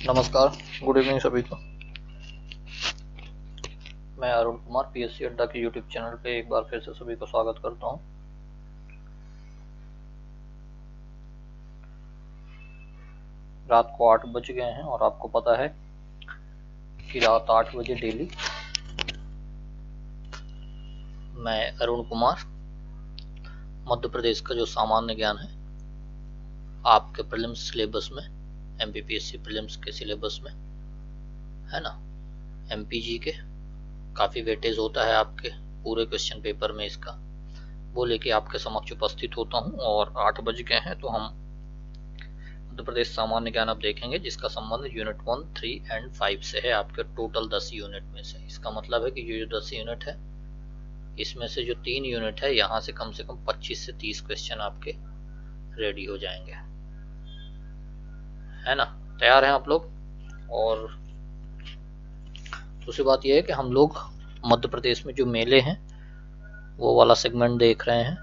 नमस्कार, good evening सभी को। मैं अरुण कुमार पीएससी अड्डा के यूट्यूब चैनल पे एक बार फिर से सभी को स्वागत करता हूं। रात को 8 बज गए हैं और आपको पता है कि रात 8 बजे डेली मैं अरुण कुमार मध्य प्रदेश का जो सामान्य ज्ञान है आपके प्रीलिम्स सिलेबस में, एमपीपीएससी प्रीलिम्स के सिलेबस में है ना, एमपीजी के काफ़ी वेटेज होता है आपके पूरे क्वेश्चन पेपर में, इसका वो लेके आपके समक्ष उपस्थित होता हूं। और 8 बज गए हैं तो हम मध्य प्रदेश सामान्य ज्ञान अब देखेंगे, जिसका संबंध यूनिट 1, 3 एंड 5 से है, आपके टोटल 10 यूनिट में से। इसका मतलब है कि जो 10 यूनिट है इसमें से जो 3 यूनिट है यहाँ से कम 25 से 30 क्वेश्चन आपके रेडी हो जाएंगे, है ना। तैयार हैं आप लोग? और दूसरी बात यह है कि हम लोग मध्य प्रदेश में जो मेले हैं वो वाला सेगमेंट देख रहे हैं,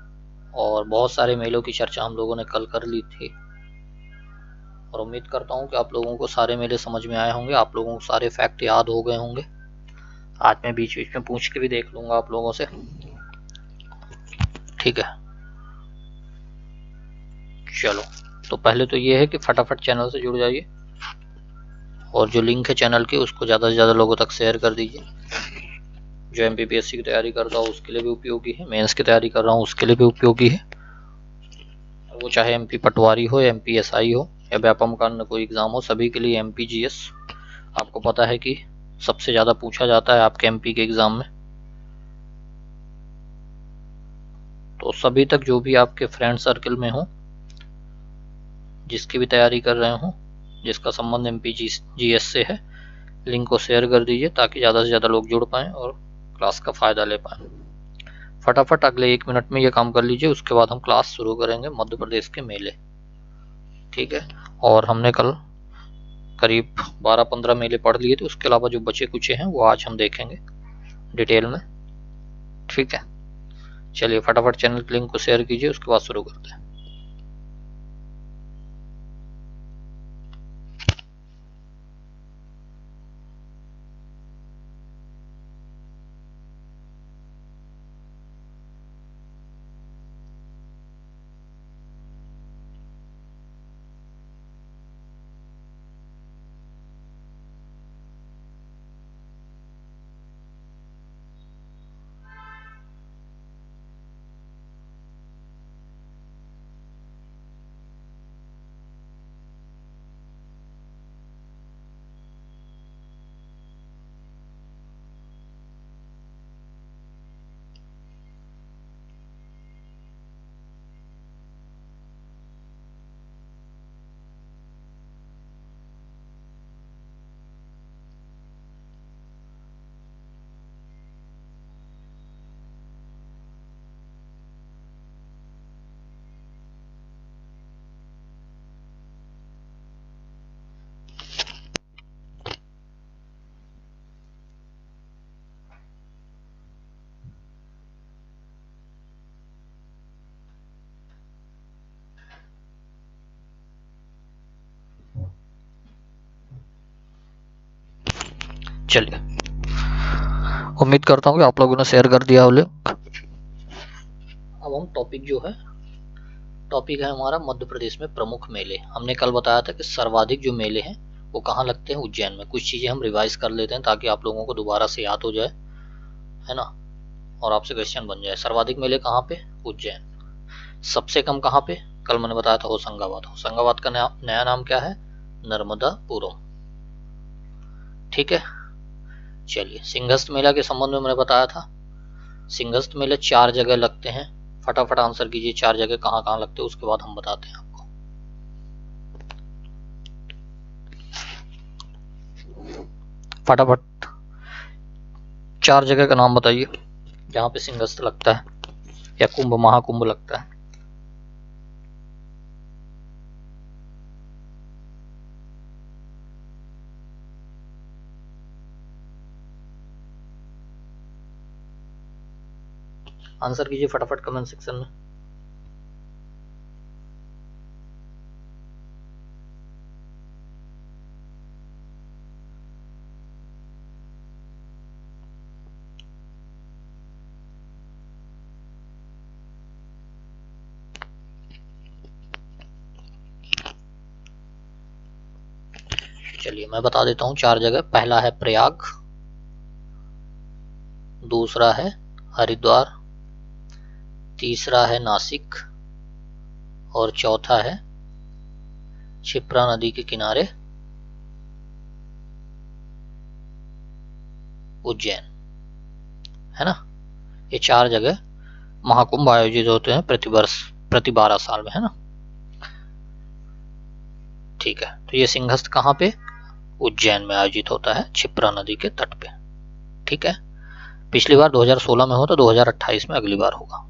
और बहुत सारे मेलों की चर्चा हम लोगों ने कल कर ली थी, और उम्मीद करता हूं कि आप लोगों को सारे मेले समझ में आए होंगे, आप लोगों को सारे फैक्ट याद हो गए होंगे। आज मैं बीच बीच में पूछ के भी देख लूंगा आप लोगों से, ठीक है। चलो, तो पहले तो ये है कि फटाफट चैनल से जुड़ जाइए, और जो लिंक है चैनल की उसको ज़्यादा से ज़्यादा लोगों तक शेयर कर दीजिए। जो एमपीपीएससी की तैयारी करता हो उसके लिए भी उपयोगी है, मेंस की तैयारी कर रहा हूँ उसके लिए भी उपयोगी है, वो चाहे एमपी पटवारी हो, एमपीएसआई हो या व्यापम का अन्य कोई एग्ज़ाम हो, सभी के लिए एमपीजीएस आपको पता है कि सबसे ज़्यादा पूछा जाता है आपके एमपी के एग्ज़ाम में। तो सभी तक जो भी आपके फ्रेंड सर्कल में हो, जिसकी भी तैयारी कर रहे हो, जिसका संबंध एमपीजीएस से है, लिंक को शेयर कर दीजिए ताकि ज़्यादा से ज़्यादा लोग जुड़ पाएँ और क्लास का फ़ायदा ले पाएँ। फटाफट अगले 1 मिनट में ये काम कर लीजिए, उसके बाद हम क्लास शुरू करेंगे मध्य प्रदेश के मेले, ठीक है। और हमने कल करीब 12-15 मेले पढ़ लिए थे, उसके अलावा जो बचे कुचे हैं वो आज हम देखेंगे डिटेल में, ठीक है। चलिए फटाफट चैनल के लिंक को शेयर कीजिए, उसके बाद शुरू करते हैं। चलिए, उम्मीद करता हूँ कि आप लोगों ने शेयर कर दिया हो लिंक। अब हम टॉपिक है हमारा मध्य प्रदेश में प्रमुख मेले। हमने कल बताया था कि सर्वाधिक जो मेले हैं वो कहाँ लगते हैं, उज्जैन में। कुछ चीज़ें हम रिवाइज कर लेते हैं ताकि आप लोगों को दोबारा से याद हो जाए, है ना, और आपसे क्वेश्चन बन जाए। सर्वाधिक मेले कहाँ पे? उज्जैन। सबसे कम कहाँ पे? कल मैंने बताया था होशंगाबाद। होशंगाबाद का नया नाम क्या है? नर्मदापुरम, ठीक है। चलिए, सिंहस्थ मेला के संबंध में मैंने बताया था, सिंहस्थ मेले 4 जगह लगते हैं। फटाफट आंसर कीजिए 4 जगह कहाँ कहाँ लगते हैं, उसके बाद हम बताते हैं आपको। फटाफट 4 जगह का नाम बताइए जहाँ पे सिंहस्थ लगता है या कुंभ महाकुंभ लगता है। आंसर कीजिए फटाफट कमेंट सेक्शन में। चलिए मैं बता देता हूँ 4 जगह। पहला है प्रयाग, दूसरा है हरिद्वार, तीसरा है नासिक और चौथा है क्षिप्रा नदी के किनारे उज्जैन, है ना। ये 4 जगह महाकुंभ आयोजित होते हैं प्रतिवर्ष, प्रति 12 साल में, है ना। ठीक है, तो ये सिंहस्थ कहाँ पे? उज्जैन में आयोजित होता है, क्षिप्रा नदी के तट पे। ठीक है, पिछली बार 2016 में हो तो 2028 में अगली बार होगा।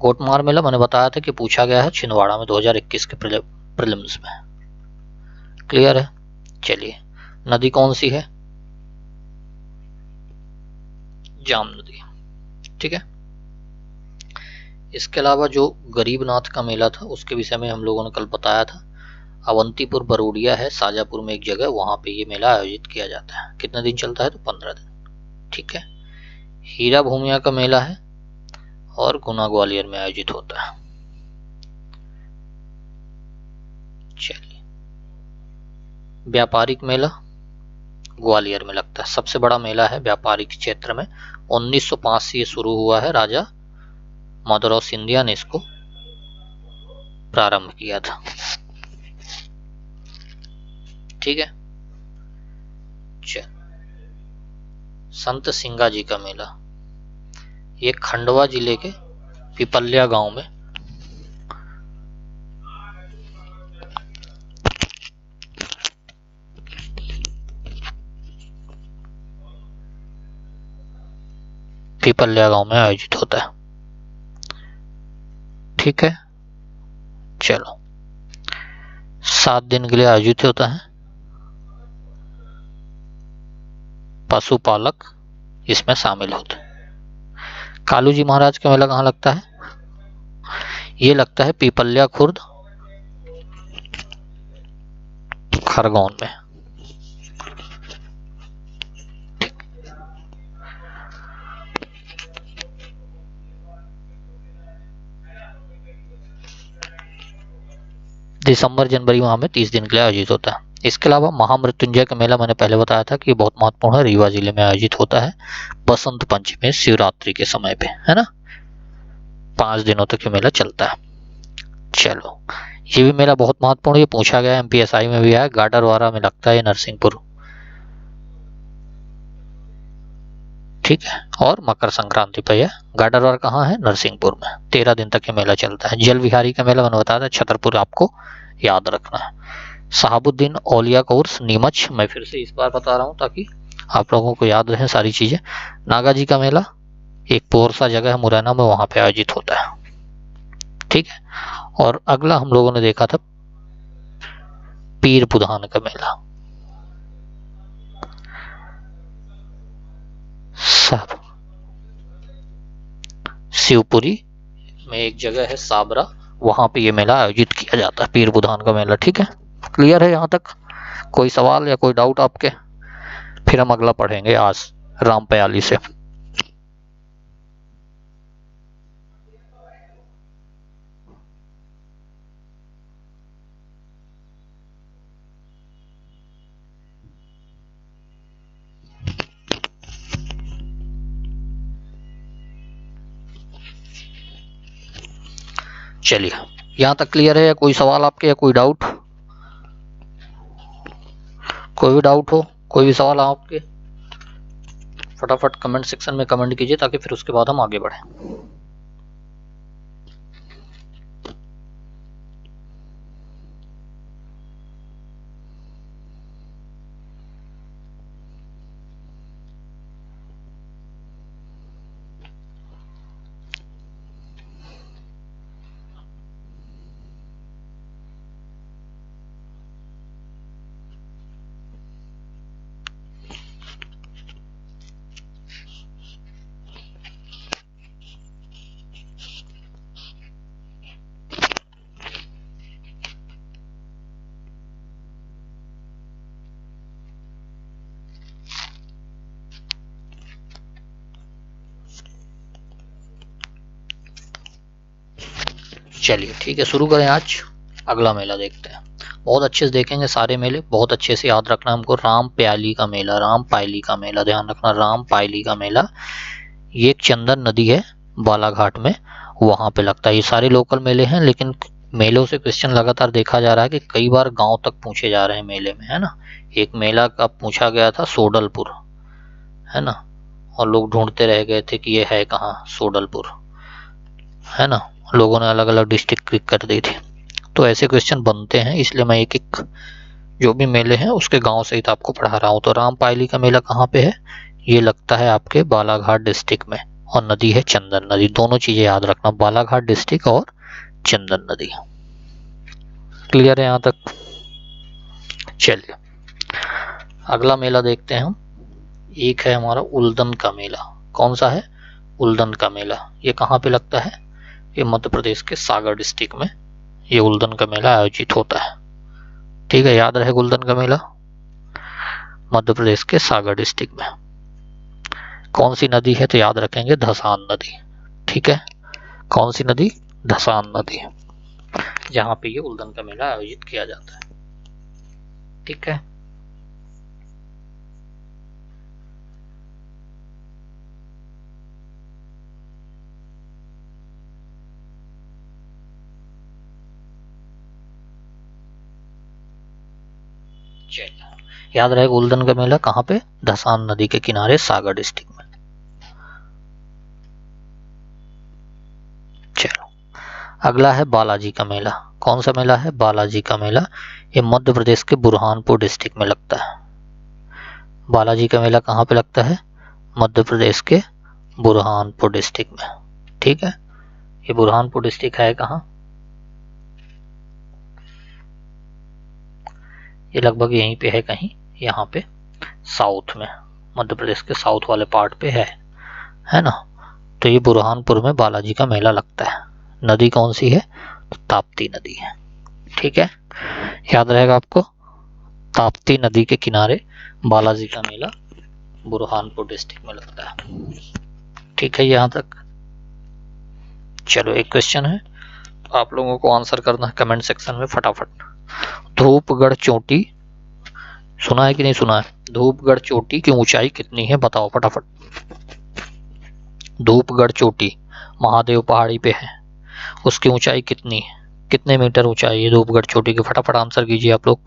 गोटमार मेला मैंने बताया था कि पूछा गया है छिंदवाड़ा में 2021 के प्रीलिम्स में। क्लियर है। चलिए, नदी कौन सी है? जाम नदी। ठीक है, इसके अलावा जो गरीबनाथ का मेला था उसके विषय में हम लोगों ने कल बताया था। अवंतीपुर बरोडिया है शाजापुर में एक जगह, वहां पे ये मेला आयोजित किया जाता है। कितने दिन चलता है? तो 15 दिन। ठीक है, हीरा भूमिया का मेला है और गुना ग्वालियर में आयोजित होता है। चलिए, व्यापारिक मेला ग्वालियर में लगता है, सबसे बड़ा मेला है व्यापारिक क्षेत्र में। 1905 से ये शुरू हुआ है, राजा माधवराव सिंधिया ने इसको प्रारंभ किया था। ठीक है, चल, संत सिंगा जी का मेला, ये खंडवा जिले के पिपल्या गांव में आयोजित होता है। ठीक है, चलो, 7 दिन के लिए आयोजित होता है। पशुपालक इसमें शामिल होते हैं। कालू जी महाराज का मेला कहाँ लगता है? ये लगता है पीपल्या खुर्द, खरगोन में। दिसंबर जनवरी माह में 30 दिन के लिए आयोजित होता है। इसके अलावा महामृत्युंजय का मेला मैंने पहले बताया था कि बहुत महत्वपूर्ण है, रीवा जिले में आयोजित होता है बसंत पंचमी शिवरात्रि के समय पे, है ना। 5 दिनों तक ये मेला चलता है। चलो, ये भी मेला बहुत महत्वपूर्ण, ये पूछा गया एमपीएसआई में भी आया। गाडरवारा में लगता है नरसिंहपुर। ठीक है, और मकर संक्रांति पर यह गाडरवार कहाँ है? नरसिंहपुर में। 13 दिन तक ये मेला चलता है। जल विहारी का मेला मैंने बताया था छतरपुर, आपको याद रखना है। शहाबुद्दीन औलिया कोर्स नीमच, मैं फिर से इस बार बता रहा हूँ ताकि आप लोगों को याद रहे सारी चीजें। नागा जी का मेला एक पोरसा जगह है मुरैना में, वहां पे आयोजित होता है। ठीक है, और अगला हम लोगों ने देखा था पीर बुधान का मेला, सब शिवपुरी में एक जगह है साबरा, वहां पे ये मेला आयोजित किया जाता है, पीर बुधान का मेला। ठीक है, क्लियर है यहाँ तक? कोई सवाल या कोई डाउट आपके? फिर हम अगला पढ़ेंगे आज रामपयाली से। चलिए, यहां तक क्लियर है या कोई सवाल आपके या कोई डाउट? कोई भी डाउट हो, कोई भी सवाल आपके, फटाफट कमेंट सेक्शन में कमेंट कीजिए ताकि फिर उसके बाद हम आगे बढ़ें। चलिए ठीक है, शुरू करें। आज अगला मेला देखते हैं। बहुत अच्छे से देखेंगे सारे मेले, बहुत अच्छे से याद रखना हमको। राम प्याली का मेला, राम पायली का मेला, ध्यान रखना, राम पायली का मेला। ये एक चंदन नदी है बालाघाट में, वहां पे लगता है। ये सारे लोकल मेले हैं, लेकिन मेलों से क्वेश्चन लगातार देखा जा रहा है कि कई बार गांव तक पूछे जा रहे हैं मेले में, है ना। एक मेला का पूछा गया था सोडलपुर, है ना, और लोग ढूंढते रह गए थे कि ये है कहाँ सोडलपुर, है ना। लोगों ने अलग अलग डिस्ट्रिक्ट क्लिक कर दी थी। तो ऐसे क्वेश्चन बनते हैं, इसलिए मैं एक एक जो भी मेले हैं उसके गांव सहित आपको पढ़ा रहा हूँ। तो रामपायली का मेला कहाँ पे है, ये लगता है आपके बालाघाट डिस्ट्रिक्ट में, और नदी है चंदन नदी। दोनों चीजें याद रखना, बालाघाट डिस्ट्रिक्ट और चंदन नदी। क्लियर है यहाँ तक? चलिए अगला मेला देखते हैं हम। एक है हमारा उल्दन का मेला। कौन सा है? उल्दन का मेला। ये कहाँ पे लगता है? ये मध्य प्रदेश के सागर डिस्ट्रिक्ट में ये उल्दन का मेला आयोजित होता है। ठीक है, याद रहे उल्दन का मेला मध्य प्रदेश के सागर डिस्ट्रिक्ट में। कौन सी नदी है तो याद रखेंगे, धसान नदी। ठीक है, कौन सी नदी? धसान नदी, जहां पे ये उल्दन का मेला आयोजित किया जाता है। ठीक है, चलिए याद रहेगा उल्दन का मेला कहाँ पे? धसान नदी के किनारे सागर डिस्ट्रिक्ट में। चलो अगला है बालाजी का मेला। कौन सा मेला है? बालाजी का मेला। ये मध्य प्रदेश के बुरहानपुर डिस्ट्रिक्ट में लगता है। बालाजी का मेला कहाँ पे लगता है? मध्य प्रदेश के बुरहानपुर डिस्ट्रिक्ट में। ठीक है, ये बुरहानपुर डिस्ट्रिक्ट है कहाँ? ये लगभग यहीं पे है कहीं, यहाँ पे साउथ में, मध्य प्रदेश के साउथ वाले पार्ट पे है ना। तो ये बुरहानपुर में बालाजी का मेला लगता है। नदी कौन सी है? तो ताप्ती नदी है। ठीक है, याद रहेगा आपको, ताप्ती नदी के किनारे बालाजी का मेला बुरहानपुर डिस्ट्रिक्ट में लगता है। ठीक है यहाँ तक? चलो एक क्वेश्चन है, आप लोगों को आंसर करना है कमेंट सेक्शन में फटाफट। धूपगढ़ चोटी सुना है कि नहीं सुना है? धूपगढ़ चोटी की ऊंचाई कितनी है बताओ फटाफट। धूपगढ़ चोटी महादेव पहाड़ी पे है, उसकी ऊंचाई कितनी है? कितने मीटर ऊंचाई है धूपगढ़ चोटी की? फटाफट आंसर कीजिए आप लोग।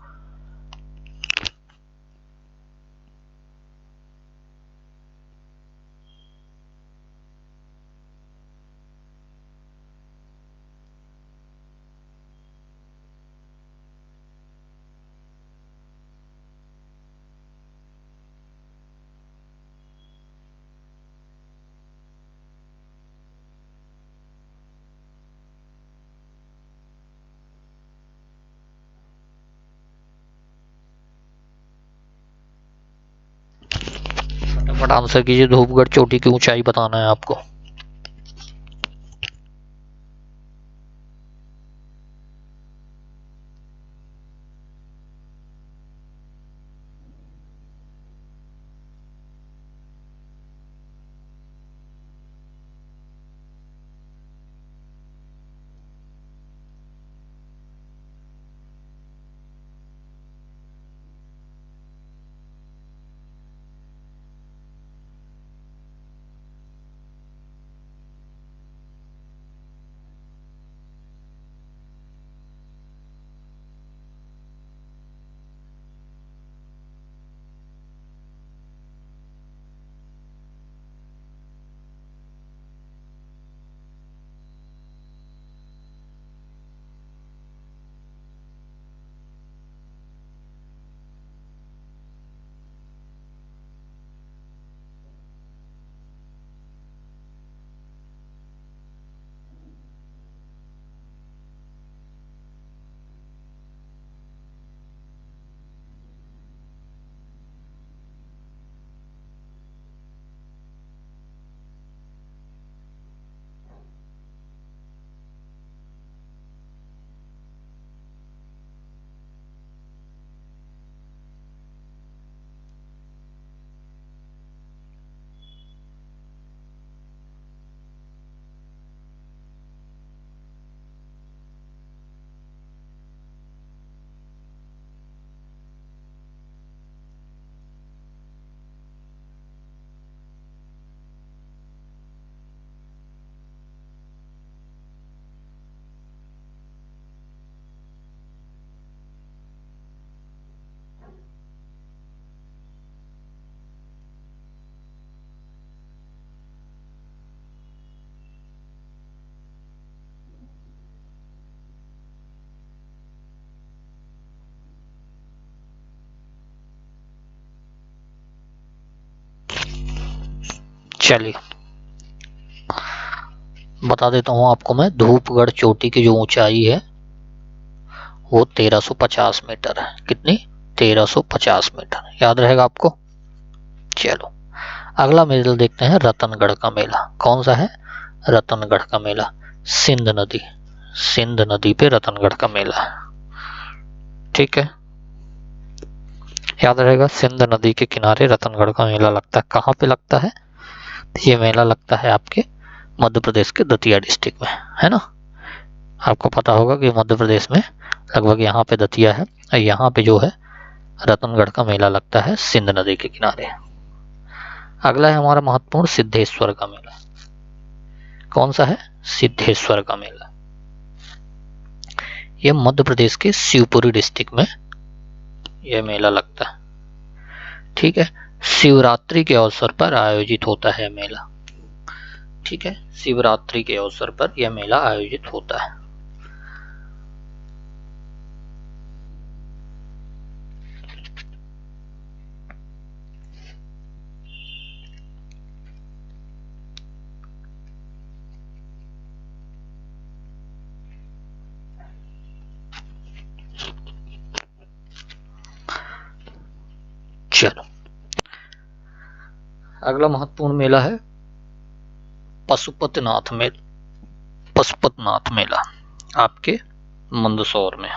फटाफट आंसर कीजिए, धूपगढ़ चोटी की ऊंचाई बताना है आपको। चलिए बता देता हूँ आपको मैं, धूपगढ़ चोटी की जो ऊंचाई है वो 1350 मीटर है। कितनी? 1350 मीटर। याद रहेगा आपको। चलो अगला मेला देखते हैं, रतनगढ़ का मेला। कौन सा है? रतनगढ़ का मेला। सिंध नदी, सिंध नदी पे रतनगढ़ का मेला। ठीक है, याद रहेगा, सिंध नदी के किनारे रतनगढ़ का मेला लगता है। कहाँ पे लगता है? ये मेला लगता है आपके मध्य प्रदेश के दतिया डिस्ट्रिक्ट में, है ना। आपको पता होगा कि मध्य प्रदेश में लगभग यहाँ पे दतिया है, और यहाँ पे जो है रतनगढ़ का मेला लगता है सिंध नदी के किनारे। अगला है हमारा महत्वपूर्ण, सिद्धेश्वर का मेला। कौन सा है? सिद्धेश्वर का मेला। यह मध्य प्रदेश के शिवपुरी डिस्ट्रिक्ट में यह मेला लगता है। ठीक है, शिवरात्रि के अवसर पर आयोजित होता है मेला। ठीक है, शिवरात्रि के अवसर पर यह मेला आयोजित होता है। चलो अगला महत्वपूर्ण मेला है पशुपतिनाथ मेला। पशुपतिनाथ मेला आपके मंदसौर में।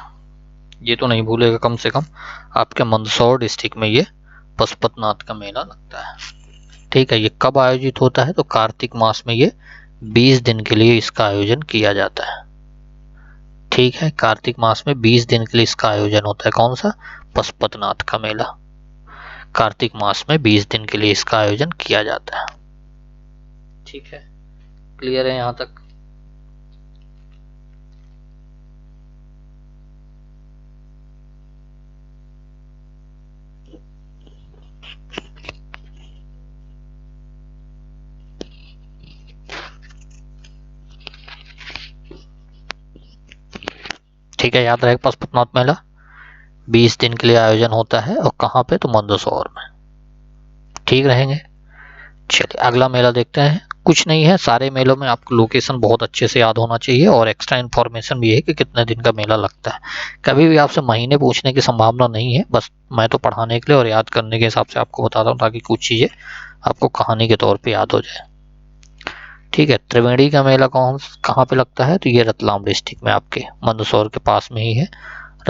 ये तो नहीं भूलेगा कम से कम, आपके मंदसौर डिस्ट्रिक्ट में ये पशुपतिनाथ का मेला लगता है। ठीक है, ये कब आयोजित होता है? तो कार्तिक मास में ये 20 दिन के लिए इसका आयोजन किया जाता है। ठीक है, कार्तिक मास में 20 दिन के लिए इसका आयोजन होता है। कौन सा? पशुपतिनाथ का मेला। कार्तिक मास में 20 दिन के लिए इसका आयोजन किया जाता है। ठीक है, क्लियर है यहां तक? ठीक है, याद रहे पशुपतिनाथ मेला 20 दिन के लिए आयोजन होता है, और कहाँ पे? तो मंदसौर में। ठीक रहेंगे। चलिए अगला मेला देखते हैं। कुछ नहीं है, सारे मेलों में आपको लोकेशन बहुत अच्छे से याद होना चाहिए, और एक्स्ट्रा इन्फॉर्मेशन भी है कि कितने दिन का मेला लगता है। कभी भी आपसे महीने पूछने की संभावना नहीं है, बस मैं तो पढ़ाने के लिए और याद करने के हिसाब से आपको बताता हूँ, ताकि कुछ चीजें आपको कहानी के तौर पे याद हो जाए। ठीक है, त्रिवेणी का मेला कहाँ पे लगता है? तो ये रतलाम डिस्ट्रिक्ट में, आपके मंदसौर के पास में ही है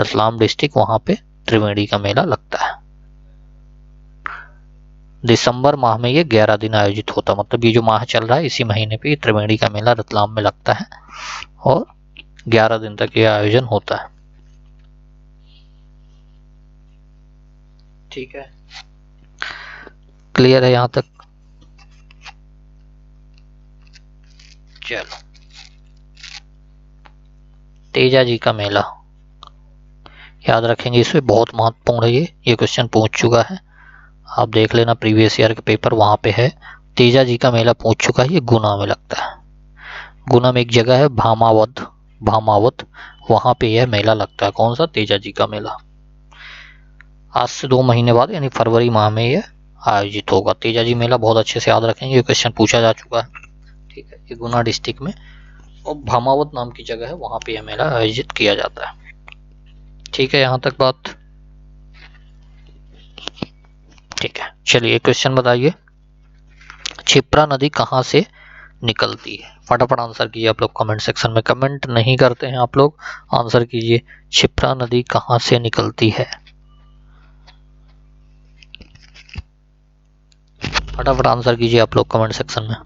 रतलाम डिस्ट्रिक्ट, वहां पे त्रिवेणी का मेला लगता है। दिसंबर माह में ये 11 दिन आयोजित होता, मतलब ये जो माह चल रहा है इसी महीने पे त्रिवेणी का मेला रतलाम में लगता है, और 11 दिन तक ये आयोजन होता है। ठीक है, क्लियर है यहां तक? चलो तेजा जी का मेला याद रखेंगे, इसमें बहुत महत्वपूर्ण है। ये क्वेश्चन पूछ चुका है, आप देख लेना प्रीवियस ईयर के पेपर, वहां पे है। तेजा जी का मेला पूछ चुका है, ये गुना में लगता है। गुना में एक जगह है भामावत, भामावत, वहां पे यह मेला लगता है। कौन सा? तेजा जी का मेला। आज से 2 महीने बाद यानी फरवरी माह में यह आयोजित होगा। तेजा जी मेला बहुत अच्छे से याद रखेंगे, ये क्वेश्चन पूछा जा चुका है। ठीक है, ये गुना डिस्ट्रिक्ट में और भामावत नाम की जगह है, वहां पे यह मेला आयोजित किया जाता है। ठीक है, यहां तक बात ठीक है। चलिए क्वेश्चन बताइए, क्षिप्रा नदी कहाँ से निकलती है? फटाफट आंसर कीजिए आप लोग कमेंट सेक्शन में। कमेंट नहीं करते हैं आप लोग, आंसर कीजिए। क्षिप्रा नदी कहाँ से निकलती है? फटाफट आंसर कीजिए आप लोग कमेंट सेक्शन में।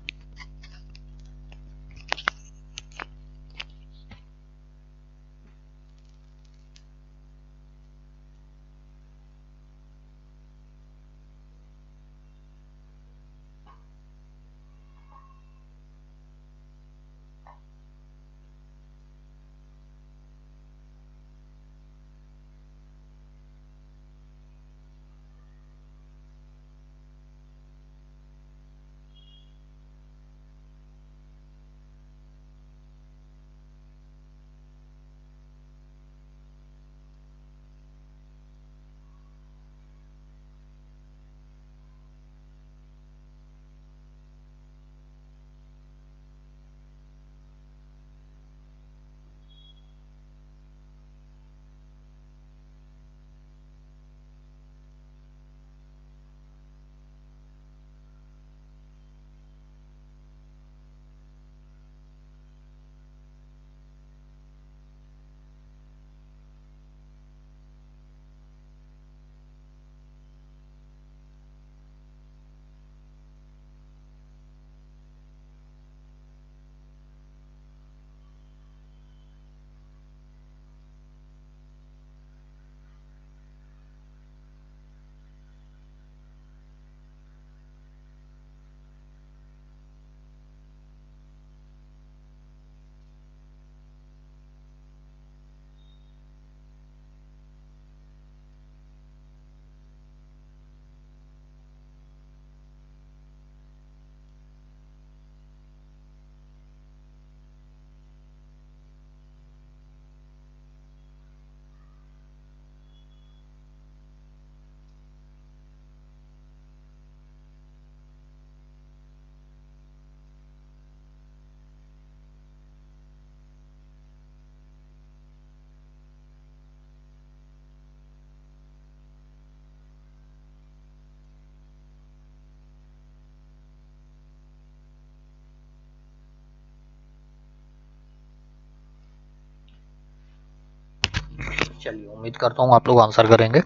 चलिए, उम्मीद करता हूँ आप लोग आंसर करेंगे।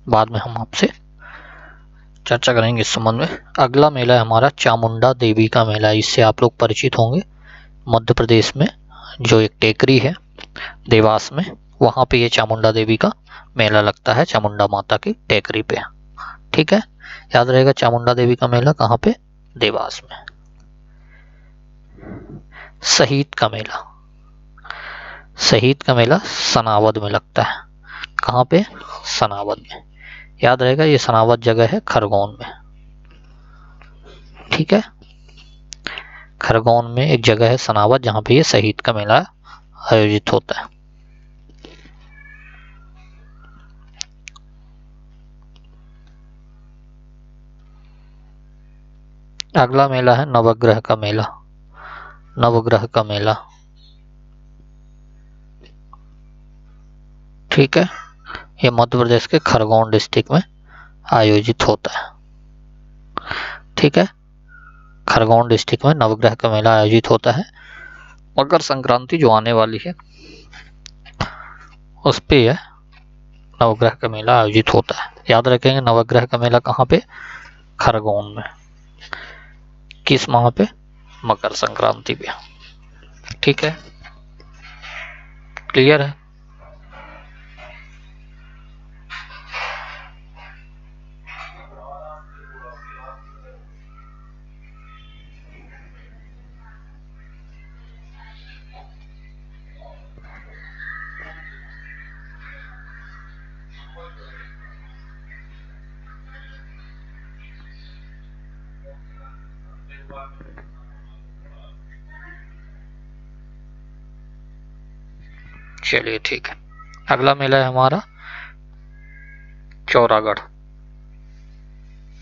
बाद में हम आपसे चर्चा करेंगे इस संबंध में। अगला मेला है हमारा चामुंडा देवी का मेला। इससे आप लोग परिचित होंगे। मध्य प्रदेश में जो एक टेकरी है देवास में, वहाँ पे ये चामुंडा देवी का मेला लगता है, चामुंडा माता की टेकरी पे। ठीक है, याद रहेगा चामुंडा देवी का मेला कहाँ पे? देवास में। शहीद का मेला, शहीद का मेला सनावद में लगता है। कहाँ पे? सनावद में। याद रहेगा ये सनावद जगह है खरगोन में। ठीक है, खरगोन में एक जगह है सनावद जहाँ पे ये शहीद का मेला आयोजित होता है। अगला मेला है नवग्रह का मेला। नवग्रह का मेला, ठीक है, ये मध्य प्रदेश के खरगोन डिस्ट्रिक्ट में आयोजित होता है। ठीक है, खरगोन डिस्ट्रिक्ट में नवग्रह का मेला आयोजित होता है। मकर संक्रांति जो आने वाली है उस पे यह नवग्रह का मेला आयोजित होता है। याद रखेंगे नवग्रह का मेला कहाँ पे? खरगोन में। किस माह पे? मकर संक्रांति पे। ठीक है, क्लियर है? चलिए ठीक है, अगला मेला है हमारा चौरागढ़।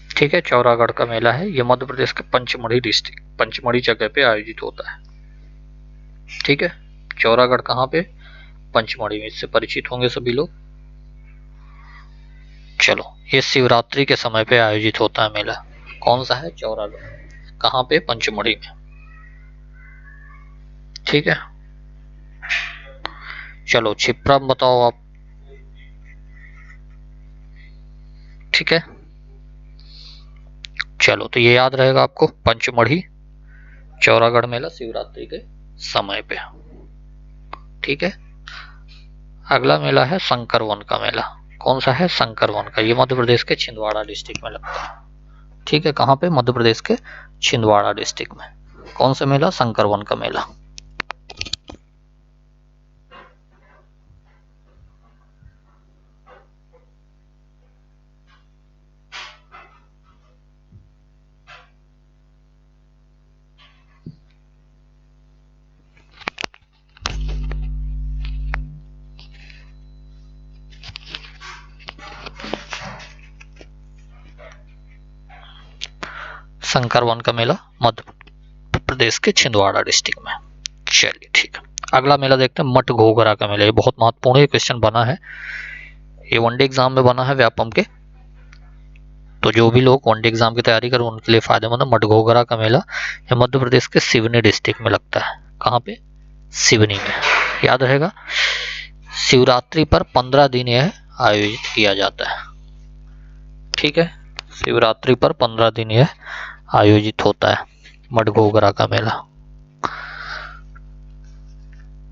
ठीक है, चौरागढ़ का मेला है, ये मध्य प्रदेश के पंचमढ़ी डिस्ट्रिक्ट, पंचमढ़ी जगह पे आयोजित होता है। ठीक है, चौरागढ़ कहाँ पे? पंचमढ़ी में। इससे परिचित होंगे सभी लोग। चलो, ये शिवरात्रि के समय पे आयोजित होता है मेला। कौन सा है? चौरागढ़। कहाँ पे? पंचमढ़ी में। ठीक है, चलो क्षिप्रा बताओ आप। ठीक है, चलो तो ये याद रहेगा आपको, पंचमढ़ी चौरागढ़ मेला शिवरात्रि के समय पे। ठीक है, अगला मेला है शंकर वन का मेला। कौन सा है? शंकर वन का। ये मध्य प्रदेश के छिंदवाड़ा डिस्ट्रिक्ट में लगता है। ठीक है, कहाँ पे? मध्य प्रदेश के छिंदवाड़ा डिस्ट्रिक्ट में। कौन सा मेला? शंकर वन का मेला। शंकर वन का मेला मध्य प्रदेश के छिंदवाड़ा डिस्ट्रिक्ट में। चलिए ठीक है, अगला मेला देखते हैं मठ घोघरा का मेला। ये बहुत महत्वपूर्ण है, क्वेश्चन बना है, ये वनडे एग्जाम में बना है व्यापम के। तो जो भी लोग वनडे एग्जाम की तैयारी करें उनके लिए फायदेमंद है। मठ घोघरा का मेला ये मध्य प्रदेश के सिवनी डिस्ट्रिक्ट में लगता है। कहाँ पे? सिवनी में। याद रहेगा, शिवरात्रि पर 15 दिन यह आयोजित किया जाता है। ठीक है, शिवरात्रि पर 15 दिन यह आयोजित होता है मठ घोघरा का मेला।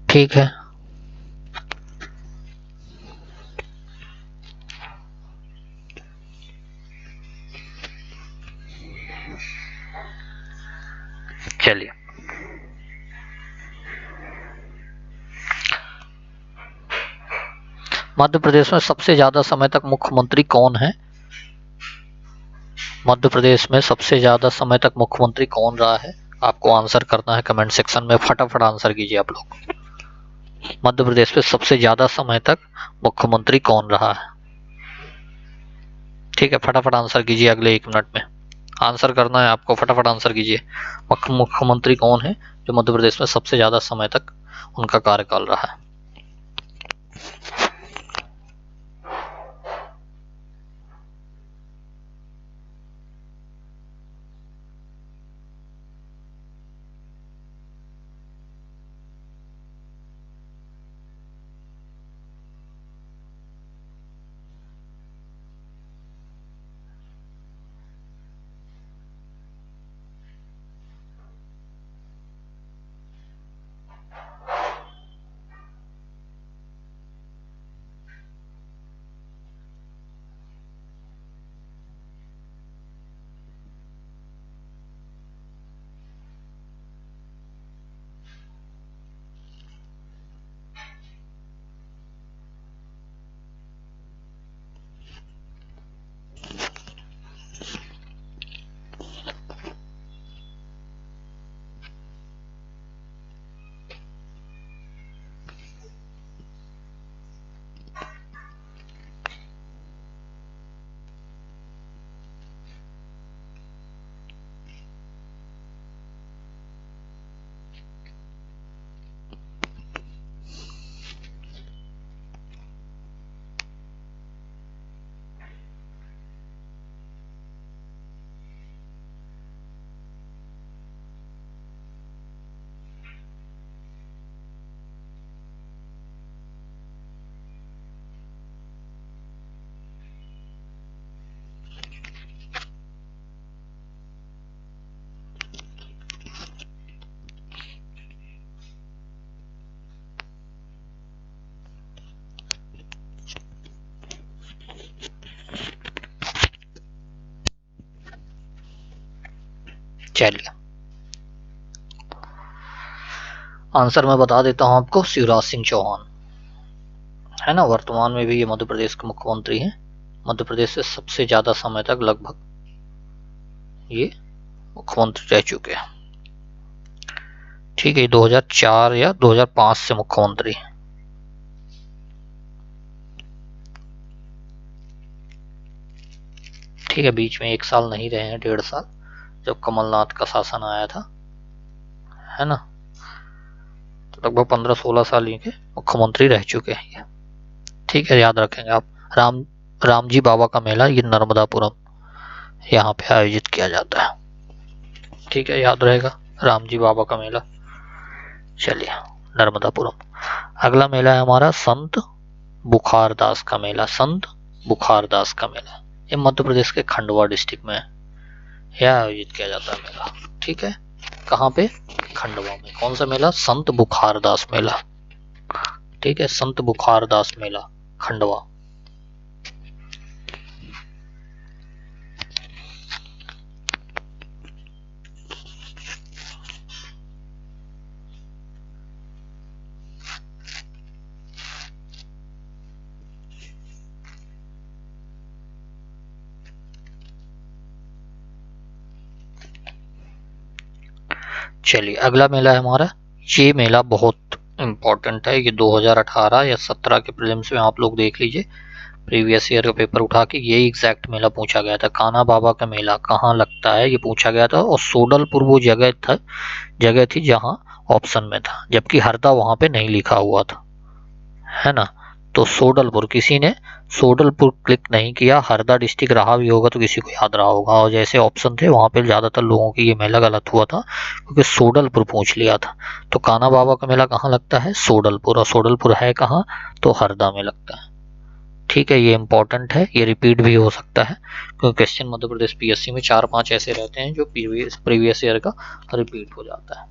ठीक है, चलिए मध्य प्रदेश में सबसे ज्यादा समय तक मुख्यमंत्री कौन है? मध्य प्रदेश में सबसे ज्यादा समय तक मुख्यमंत्री कौन रहा है? आपको आंसर करना है कमेंट सेक्शन में, फटाफट आंसर कीजिए आप लोग। मध्य प्रदेश में सबसे ज्यादा समय तक मुख्यमंत्री कौन रहा है? ठीक है, फटाफट आंसर कीजिए, अगले 1 मिनट में आंसर करना है आपको, फटाफट आंसर कीजिए। मुख्यमंत्री कौन है जो मध्य प्रदेश में सबसे ज्यादा समय तक उनका कार्यकाल रहा है? चलिए आंसर मैं बता देता हूं आपको, शिवराज सिंह चौहान है ना। वर्तमान में भी ये मध्य प्रदेश के मुख्यमंत्री हैं। मध्य प्रदेश से सबसे ज्यादा समय तक लगभग ये मुख्यमंत्री रह चुके हैं। ठीक है, 2004 या 2005 से मुख्यमंत्री। ठीक है, बीच में 1 साल नहीं रहे हैं, 1.5 साल, जब कमलनाथ का शासन आया था, है ना। तो लगभग 15-16 साल के मुख्यमंत्री रह चुके हैं ये। ठीक है, याद रखेंगे आप। रामजी बाबा का मेला ये नर्मदापुरम यहाँ पे आयोजित किया जाता है। ठीक है, याद रहेगा, रामजी बाबा का मेला। चलिए, नर्मदापुरम। अगला मेला है हमारा संत बुखारदास का मेला। संत बुखारदास का मेला ये मध्य प्रदेश के खंडवा डिस्ट्रिक्ट में है, यह आयोजित किया जाता है मेला। ठीक है, कहाँ पे? खंडवा में। कौन सा मेला? संत बुखारदास मेला। ठीक है, संत बुखारदास मेला, खंडवा। चलिए, अगला मेला है हमारा, ये मेला बहुत इंपॉर्टेंट है। ये 2018 या 17 के प्रीलिम्स में आप लोग देख लीजिए, प्रीवियस ईयर का पेपर उठा के यही एग्जैक्ट मेला पूछा गया था। कान्हा बाबा का मेला कहाँ लगता है ये पूछा गया था, और सोडलपुर वो जगह थी जहाँ ऑप्शन में था, जबकि हरदा वहां पे नहीं लिखा हुआ था, है ना। तो सोडलपुर, किसी ने सोडलपुर क्लिक नहीं किया। हरदा डिस्ट्रिक्ट रहा भी होगा तो किसी को याद रहा होगा, और जैसे ऑप्शन थे वहां पे ज्यादातर लोगों की ये मेला गलत हुआ था, क्योंकि सोडलपुर पूछ लिया था। तो कान्हा बाबा का मेला कहाँ लगता है? सोडलपुर। और सोडलपुर है कहाँ? तो हरदा में लगता है। ठीक है, ये इंपॉर्टेंट है, ये रिपीट भी हो सकता है, क्योंकि क्वेश्चन मध्य प्रदेश पीएससी में 4-5 ऐसे रहते हैं जो प्रीवियस ईयर का रिपीट हो जाता है।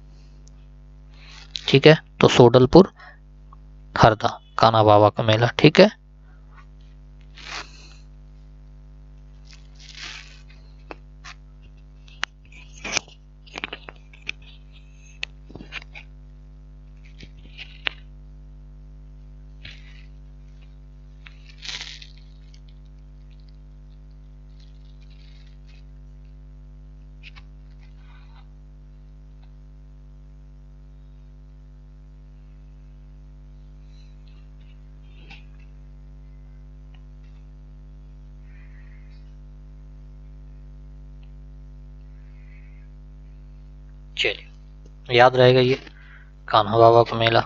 ठीक है, तो सोडलपुर, हरदा, कान्हा बाबा का मेला। ठीक है, चलिए याद रहेगा ये कान्हा बाबा का मेला।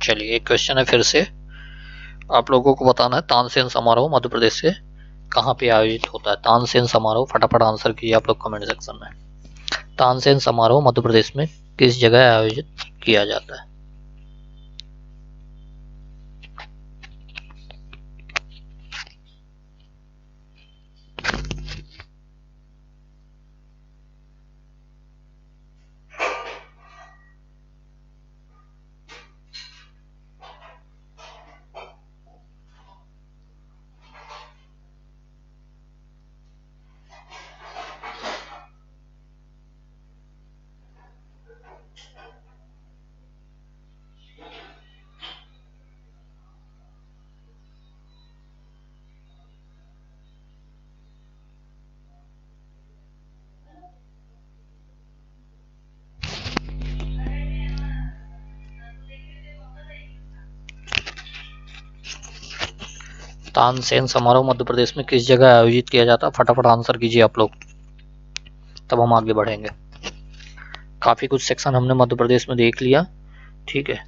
चलिए, एक क्वेश्चन है फिर से, आप लोगों को बताना है तानसेन समारोह मध्य प्रदेश से कहाँ पे आयोजित होता है। तानसेन समारोह, फटाफट आंसर कीजिए आप लोग कमेंट सेक्शन में। तानसेन समारोह मध्य प्रदेश में किस जगह आयोजित किया जाता है? तानसेन समारोह मध्य प्रदेश में किस जगह आयोजित किया जाता है? फटाफट आंसर कीजिए आप लोग, तब हम आगे बढ़ेंगे। काफी कुछ सेक्शन हमने मध्य प्रदेश में देख लिया। ठीक है,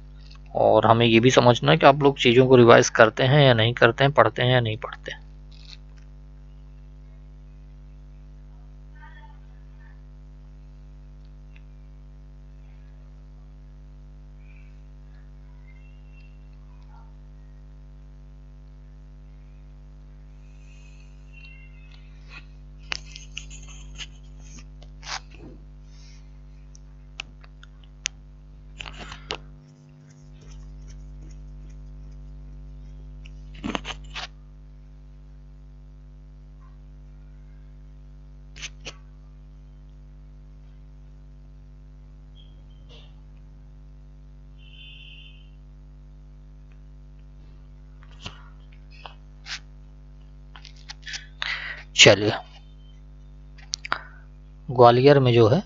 और हमें ये भी समझना है कि आप लोग चीजों को रिवाइज करते हैं या नहीं करते हैं, पढ़ते हैं या नहीं पढ़ते हैं। चलिए, ग्वालियर में जो है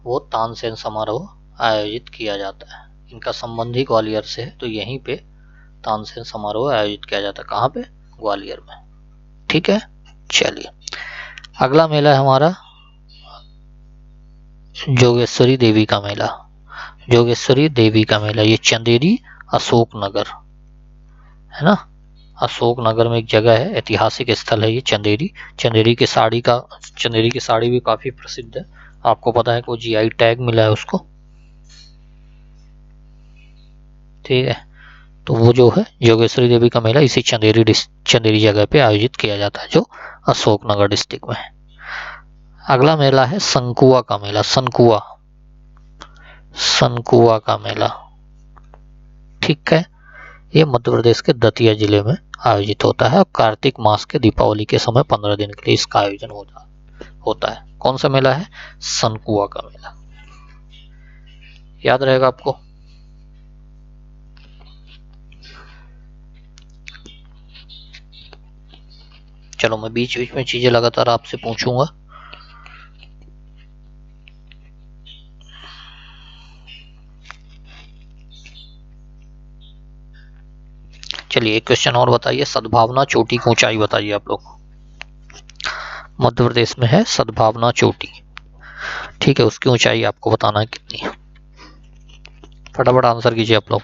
वो तानसेन समारोह आयोजित किया जाता है। इनका संबंध ही ग्वालियर से है, तो यहीं पे तानसेन समारोह आयोजित किया जाता है। कहाँ पे? ग्वालियर में। ठीक है। चलिए, अगला मेला है हमारा जोगेश्वरी देवी का मेला। जोगेश्वरी देवी का मेला, ये चंदेरी अशोकनगर है ना। अशोकनगर में एक जगह है, ऐतिहासिक स्थल है ये चंदेरी। चंदेरी की साड़ी भी काफी प्रसिद्ध है। आपको पता है कि जीआई टैग मिला है उसको। ठीक है, तो वो जो है जोगेश्वरी देवी का मेला इसी चंदेरी जगह पे आयोजित किया जाता है, जो अशोकनगर डिस्ट्रिक्ट में है। अगला मेला है सनकुआ का मेला। सनकुआ का मेला, ठीक है। ये मध्य प्रदेश के दतिया जिले में आयोजित होता है और कार्तिक मास के दीपावली के समय 15 दिन के लिए इसका आयोजन होता है। कौन सा मेला है? सनकुआ का मेला। याद रहेगा आपको। चलो, मैं बीच बीच में चीजें लगातार आपसे पूछूंगा। चलिए, एक क्वेश्चन और बताइए। सद्भावना चोटी की ऊंचाई बताइए आप लोग। मध्य प्रदेश में है सद्भावना चोटी, ठीक है। उसकी ऊंचाई आपको बताना है कितनी है। फटाफट आंसर कीजिए आप लोग।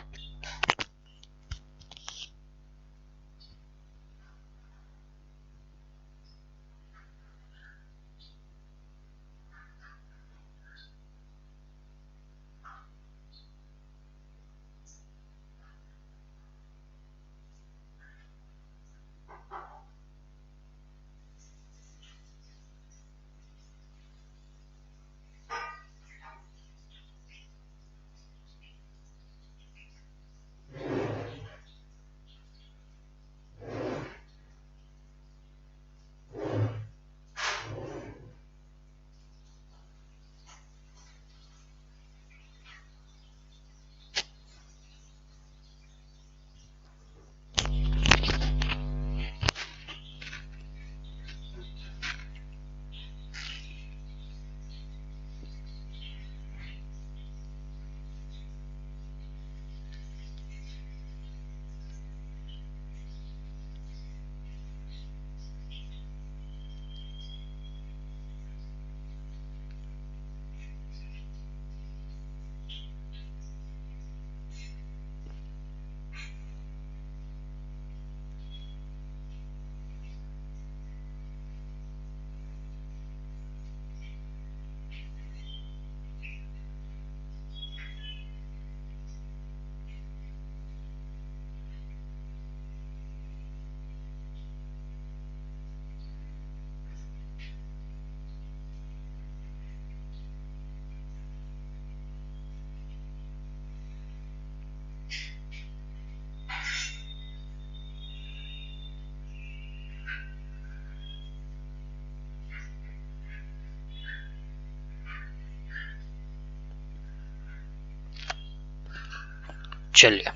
चलिए,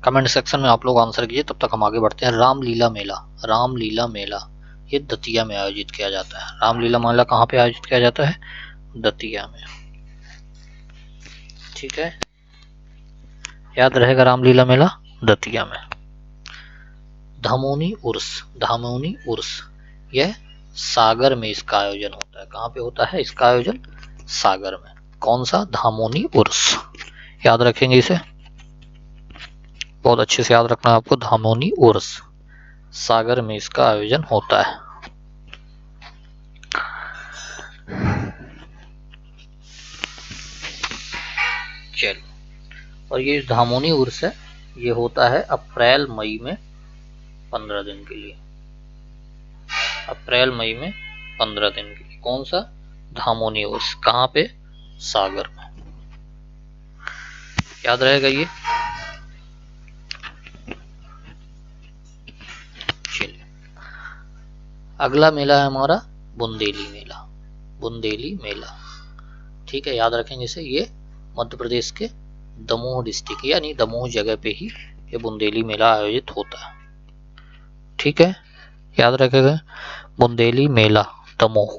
कमेंट सेक्शन में आप लोग आंसर कीजिए, तब तक हम आगे बढ़ते हैं। रामलीला मेला ये दतिया में आयोजित किया जाता है। रामलीला मेला कहाँ पे आयोजित किया जाता है? दतिया में, ठीक है। याद रहेगा, रामलीला मेला दतिया में। धामोनी उर्स यह सागर में इसका आयोजन होता है। कहाँ पे होता है इसका आयोजन? सागर में। कौन सा? धामोनी उर्स। याद रखेंगे इसे, बहुत अच्छे से याद रखना है आपको। धामोनी उर्स, सागर में इसका आयोजन होता है। चलो, और ये धामोनी उर्स है, ये होता है अप्रैल मई में 15 दिन के लिए। अप्रैल मई में 15 दिन के लिए। कौन सा? धामोनी उर्स। कहाँ पे? सागर में। याद रहेगा ये। चलिए, अगला मेला है हमारा बुंदेली मेला, ठीक है। याद रखेंगे इसे। ये मध्य प्रदेश के दमोह डिस्ट्रिक्ट यानी दमोह जगह पे ही ये बुंदेली मेला आयोजित होता है। ठीक है, याद रखेगा। बुंदेली मेला दमोह,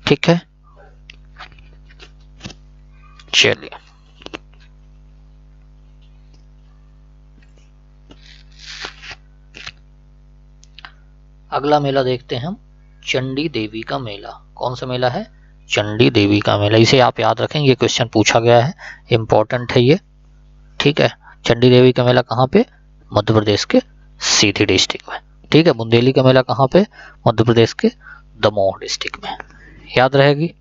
ठीक है। चलिए अगला मेला देखते हैं हम, चंडी देवी का मेला। कौन सा मेला है? चंडी देवी का मेला। इसे आप याद रखें, ये क्वेश्चन पूछा गया है, इंपॉर्टेंट है ये, ठीक है। चंडी देवी का मेला कहाँ पे? मध्य प्रदेश के सीधी डिस्ट्रिक्ट में, ठीक है। बुंदेली का मेला कहाँ पे? मध्य प्रदेश के दमोह डिस्ट्रिक्ट में, याद रहेगी।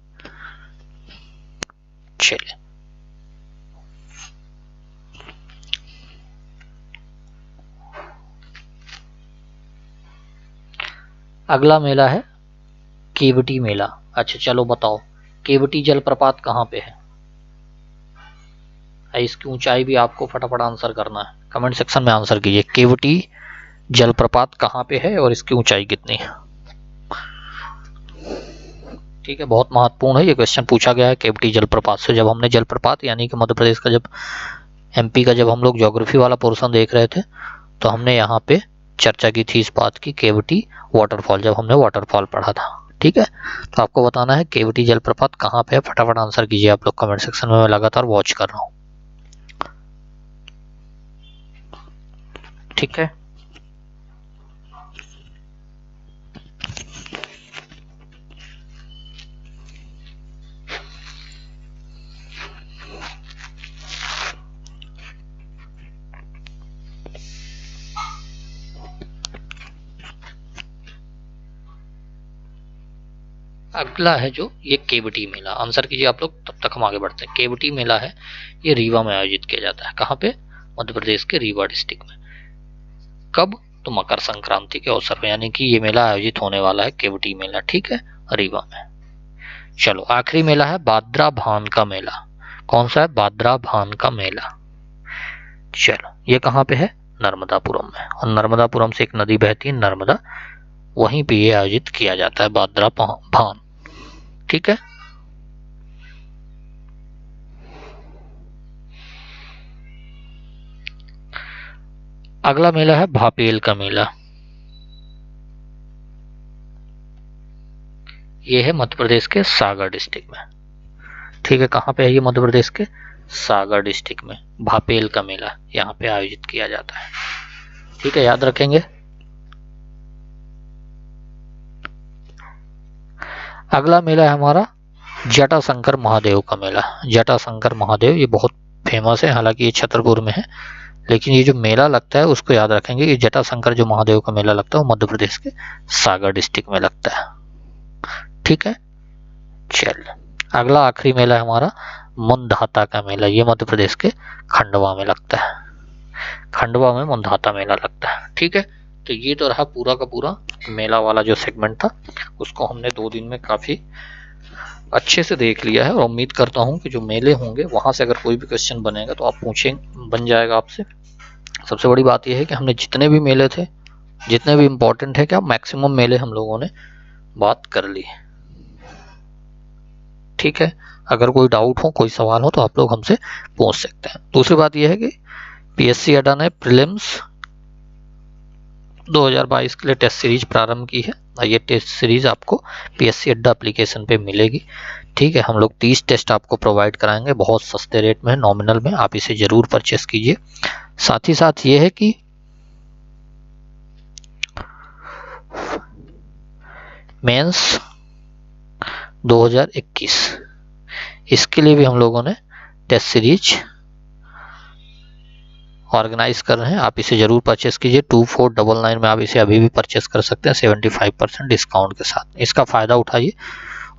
चलिए अगला मेला है केवटी मेला। अच्छा चलो बताओ, केवटी जलप्रपात कहाँ पे है? इसकी ऊंचाई भी आपको फटाफट आंसर करना है, कमेंट सेक्शन में आंसर कीजिए। केवटी जलप्रपात कहाँ पे है और इसकी ऊंचाई कितनी है? ठीक है, बहुत महत्वपूर्ण है ये क्वेश्चन, पूछा गया है केवटी जलप्रपात से। जब हमने जलप्रपात यानी कि मध्य प्रदेश का, जब एमपी का जब हम लोग ज्योग्राफी वाला पोर्शन देख रहे थे, तो हमने यहाँ पे चर्चा की थी इस बात की, केवटी वाटरफॉल, जब हमने वाटरफॉल पढ़ा था, ठीक है। तो आपको बताना है केवटी जलप्रपात कहाँ पे है, फटाफट आंसर कीजिए आप लोग कमेंट सेक्शन में, मैं लगातार वॉच कर रहा हूँ, ठीक है। अगला है जो ये केवटी मेला, आंसर कीजिए आप लोग, तब तक हम आगे बढ़ते हैं। केवटी मेला है, ये रीवा में आयोजित किया जाता है। कहाँ पे? मध्य प्रदेश के रीवा डिस्ट्रिक्ट में। कब? तो मकर संक्रांति के अवसर पर, यानी कि ये मेला आयोजित होने वाला है, केवटी मेला, ठीक है, रीवा में। चलो आखिरी मेला है भाद्रा भान का मेला। कौन सा है? भाद्रा भान का मेला। चलो ये कहाँ पे है? नर्मदापुरम में, और नर्मदापुरम से एक नदी बहती है नर्मदा, वहीं पे ये आयोजित किया जाता है भाद्रा भान, ठीक है। अगला मेला है भापेल का मेला। ये है मध्य प्रदेश के सागर डिस्ट्रिक्ट में, ठीक है। कहाँ पे है ये? मध्य प्रदेश के सागर डिस्ट्रिक्ट में भापेल का मेला यहाँ पे आयोजित किया जाता है, ठीक है, याद रखेंगे। अगला मेला है हमारा जटाशंकर महादेव का मेला। जटाशंकर महादेव ये बहुत फेमस है, हालांकि ये छतरपुर में है, लेकिन ये जो मेला लगता है उसको याद रखेंगे। ये जटाशंकर जो महादेव का मेला लगता है वो मध्य प्रदेश के सागर डिस्ट्रिक्ट में लगता है, ठीक है। चल अगला आखिरी मेला है हमारा मुंदाता का मेला। ये मध्य प्रदेश के खंडवा में लगता है, खंडवा में मुंदाता मेला लगता है, ठीक है। तो ये तो रहा पूरा का पूरा मेला वाला जो सेगमेंट था, उसको हमने 2 दिन में काफी अच्छे से देख लिया है, और उम्मीद करता हूँ कि जो मेले होंगे वहां से अगर कोई भी क्वेश्चन बनेगा तो आप पूछें, बन जाएगा आपसे। सबसे बड़ी बात यह है कि हमने जितने भी मेले थे, जितने भी इम्पोर्टेंट है, क्या मैक्सिमम मेले हम लोगों ने बात कर ली, ठीक है। अगर कोई डाउट हो, कोई सवाल हो, तो आप लोग हमसे पूछ सकते हैं। दूसरी बात यह है कि पीएससी अड्डा ने प्रीलिम्स 2022 के लिए टेस्ट सीरीज प्रारंभ की है, और ये टेस्ट सीरीज आपको पीएससी अड्डा एप्लीकेशन पे मिलेगी, ठीक है। हम लोग 30 टेस्ट आपको प्रोवाइड कराएंगे, बहुत सस्ते रेट में, नॉमिनल में, आप इसे जरूर परचेस कीजिए। साथ ही साथ ये है कि मेंस 2021 इसके लिए भी हम लोगों ने टेस्ट सीरीज ऑर्गेनाइज कर रहे हैं, आप इसे जरूर परचेस कीजिए। 2499 में आप इसे अभी भी परचेस कर सकते हैं 75% डिस्काउंट के साथ। इसका फायदा उठाइए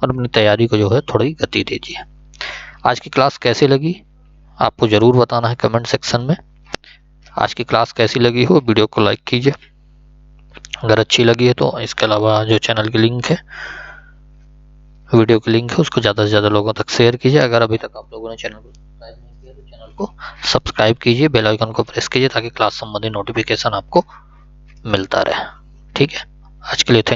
और अपनी तैयारी को जो है थोड़ी गति दीजिए। आज की क्लास कैसी लगी आपको जरूर बताना है कमेंट सेक्शन में। आज की क्लास कैसी लगी हो, वीडियो को लाइक कीजिए, अगर अच्छी लगी है तो इसके अलावा जो चैनल की लिंक है, वीडियो की लिंक है, उसको ज़्यादा से ज़्यादा लोगों तक शेयर कीजिए। अगर अभी तक आप लोगों ने चैनल को सब्सक्राइब नहीं किया तो चैनल को सब्सक्राइब कीजिए, बेल आइकन को प्रेस कीजिए, ताकि क्लास संबंधी नोटिफिकेशन आपको मिलता रहे, ठीक है। आज के लिए थैंक